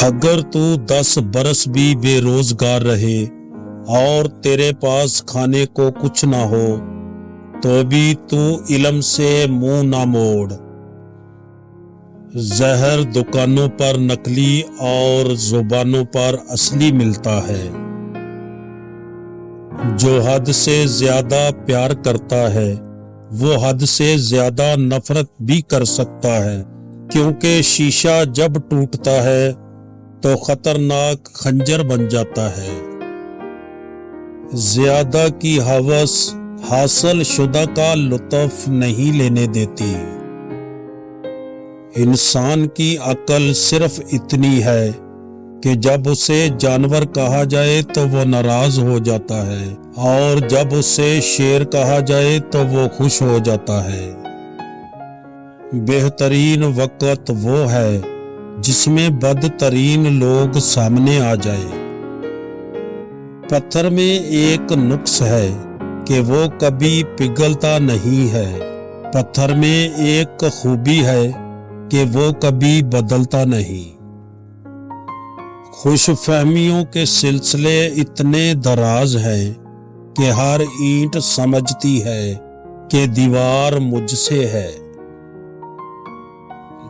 اگر تو 10 برس بھی بے روزگار رہے اور تیرے پاس کھانے کو کچھ نہ ہو تو بھی تو علم سے منہ نہ موڑ۔ زہر دکانوں پر نقلی اور زبانوں پر اصلی ملتا ہے۔ جو حد سے زیادہ پیار کرتا ہے وہ حد سے زیادہ نفرت بھی کر سکتا ہے، کیونکہ شیشہ جب ٹوٹتا ہے تو خطرناک خنجر بن جاتا ہے۔ زیادہ کی ہوس حاصل شدہ کا لطف نہیں لینے دیتی۔ انسان کی عقل صرف اتنی ہے کہ جب اسے جانور کہا جائے تو وہ ناراض ہو جاتا ہے اور جب اسے شیر کہا جائے تو وہ خوش ہو جاتا ہے۔ بہترین وقت وہ ہے جس میں بدترین لوگ سامنے آ جائے۔ پتھر میں ایک نقص ہے کہ وہ کبھی پگھلتا نہیں ہے۔ پتھر میں ایک خوبی ہے کہ وہ کبھی بدلتا نہیں۔ خوش فہمیوں کے سلسلے اتنے دراز ہیں کہ ہر اینٹ سمجھتی ہے کہ دیوار مجھ سے ہے۔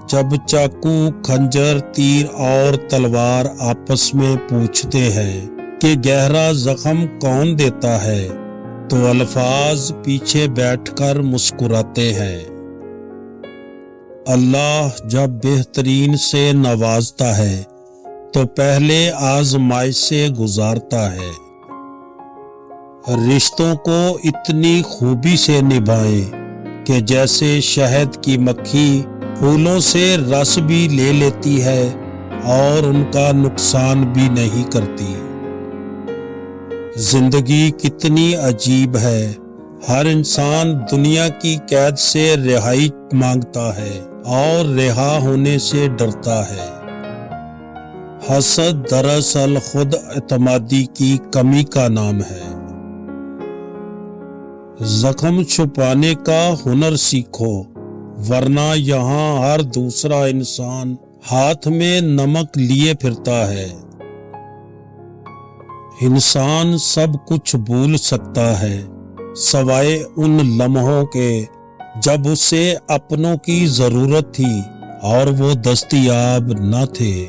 جب چاقو، خنجر، تیر اور تلوار آپس میں پوچھتے ہیں کہ گہرا زخم کون دیتا ہے تو الفاظ پیچھے بیٹھ کر مسکراتے ہیں۔ اللہ جب بہترین سے نوازتا ہے تو پہلے آزمائش سے گزارتا ہے۔ رشتوں کو اتنی خوبی سے نبھائیں کہ جیسے شہد کی مکھی پھولوں سے رس بھی لے لیتی ہے اور ان کا نقصان بھی نہیں کرتی۔ زندگی کتنی عجیب ہے، ہر انسان دنیا کی قید سے رہائی مانگتا ہے اور رہا ہونے سے ڈرتا ہے۔ حسد دراصل خود اعتمادی کی کمی کا نام ہے۔ زخم چھپانے کا ہنر سیکھو، ورنہ یہاں ہر دوسرا انسان ہاتھ میں نمک لیے پھرتا ہے۔ انسان سب کچھ بھول سکتا ہے سوائے ان لمحوں کے جب اسے اپنوں کی ضرورت تھی اور وہ دستیاب نہ تھے۔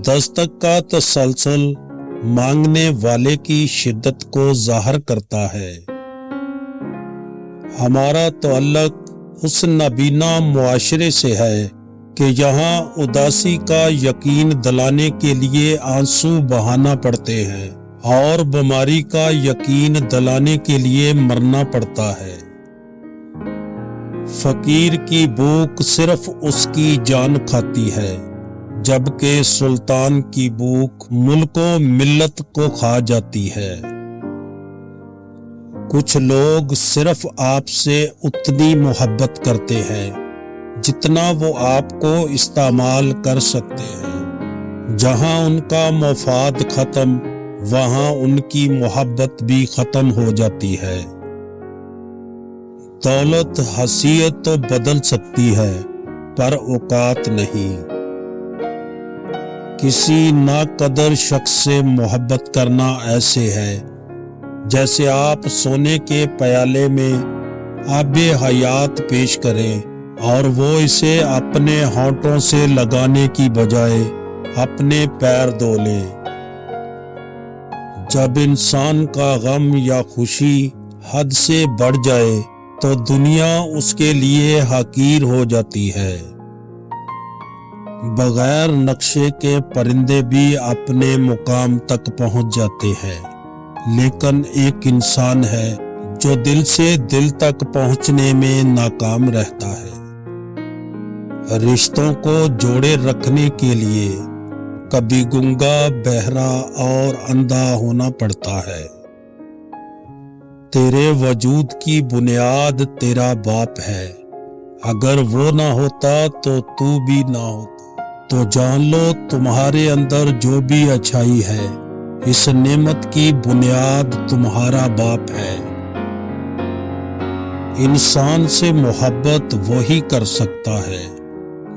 دستک کا تسلسل مانگنے والے کی شدت کو ظاہر کرتا ہے۔ ہمارا تعلق اس نابینا معاشرے سے ہے کہ یہاں اداسی کا یقین دلانے کے لیے آنسو بہانا پڑتے ہیں اور بیماری کا یقین دلانے کے لیے مرنا پڑتا ہے۔ فقیر کی بھوک صرف اس کی جان کھاتی ہے، جبکہ سلطان کی بھوک ملک و ملت کو کھا جاتی ہے۔ کچھ لوگ صرف آپ سے اتنی محبت کرتے ہیں جتنا وہ آپ کو استعمال کر سکتے ہیں۔ جہاں ان کا مفاد ختم، وہاں ان کی محبت بھی ختم ہو جاتی ہے۔ دولت حیثیت تو بدل سکتی ہے پر اوقات نہیں۔ کسی ناقدر شخص سے محبت کرنا ایسے ہے جیسے آپ سونے کے پیالے میں آب حیات پیش کریں اور وہ اسے اپنے ہونٹوں سے لگانے کی بجائے اپنے پیر دھو لیں۔ جب انسان کا غم یا خوشی حد سے بڑھ جائے تو دنیا اس کے لیے حقیر ہو جاتی ہے۔ بغیر نقشے کے پرندے بھی اپنے مقام تک پہنچ جاتے ہیں، لیکن ایک انسان ہے جو دل سے دل تک پہنچنے میں ناکام رہتا ہے۔ رشتوں کو جوڑے رکھنے کے لیے کبھی گنگا، بہرا اور اندھا ہونا پڑتا ہے۔ تیرے وجود کی بنیاد تیرا باپ ہے، اگر وہ نہ ہوتا تو بھی نہ ہوتا۔ تو جان لو تمہارے اندر جو بھی اچھائی ہے، اس نعمت کی بنیاد تمہارا باپ ہے۔ انسان سے محبت وہی کر سکتا ہے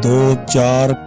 2-4